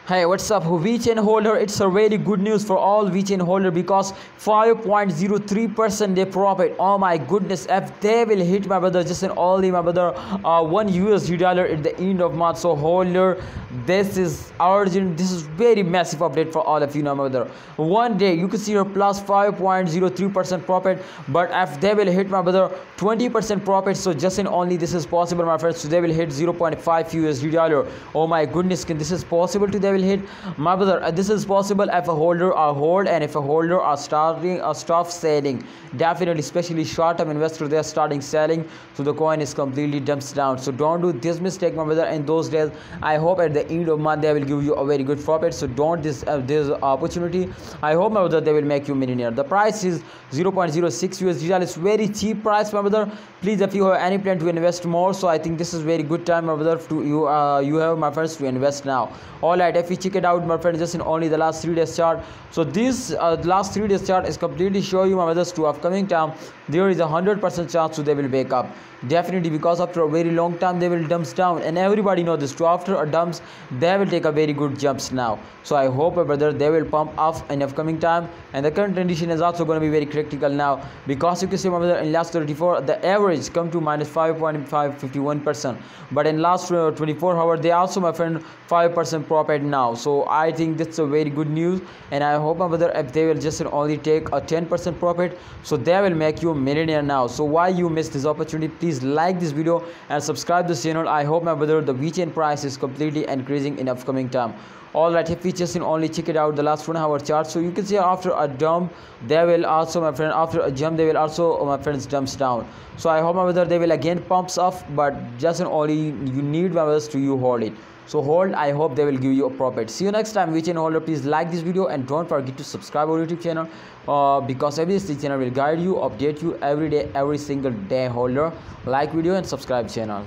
Hey, what's up, Vechain holder? It's a very good news for all Vechain holder because 5.03% they profit. Oh my goodness, if they will hit my brother just in only my brother $1 at the end of month. So holder, this is urgent. This is very massive update for all of you now, my brother. One day you can see your plus 5.03% profit, but if they will hit my brother 20% profit, so just in only this is possible, my friends. So they will hit 0.5 USD. Oh my goodness, can this is possible to them? Will hit my brother. This is possible if a holder are hold and if a holder are starting or stop selling. Definitely, especially short-term investors, they are starting selling, so the coin is completely dumps down. So don't do this mistake, my brother. In those days, I hope at the end of month they will give you a very good profit. So don't this opportunity. I hope, my brother, they will make you millionaire. The price is 0.06 USD. It's very cheap price, my brother. Please, if you have any plan to invest more, so I think this is very good time, my brother, to you have, my friends, to invest now. All right, if you check it out, my friend, just in only the last 3 days chart. So this last 3 days chart is completely show you, my brothers, to upcoming time there is 100% chance so they will wake up. Definitely, because after a very long time they will dumps down, and everybody know this. So after a dumps, they will take a very good jumps now. So I hope, my brother, they will pump up in upcoming time, and the current condition is also going to be very critical now, because you can see, my brother, in last 34 the average come to minus 5.551%, but in last 24 hours they also, my friend, 5% profit now. So I think that's a very good news, and I hope, my brother, if they will just only take a 10% profit, so they will make you a millionaire now. So why you miss this opportunity? Please like this video and subscribe this channel. I hope, my brother, the Vechain price is completely increasing in upcoming time. Alright, if we just only check it out the last 1 hour chart, so you can see after a dump they will also, my friend, after a jump they will also, my friends, dumps down. So I hope, my brother, they will again pumps up, but just only you need, my brothers, to you hold it. So hold, I hope they will give you a profit. See you next time, Vechain holder. Please like this video and don't forget to subscribe our YouTube channel, because this channel will guide you, update you every day, every single day, holder. Like video and subscribe channel.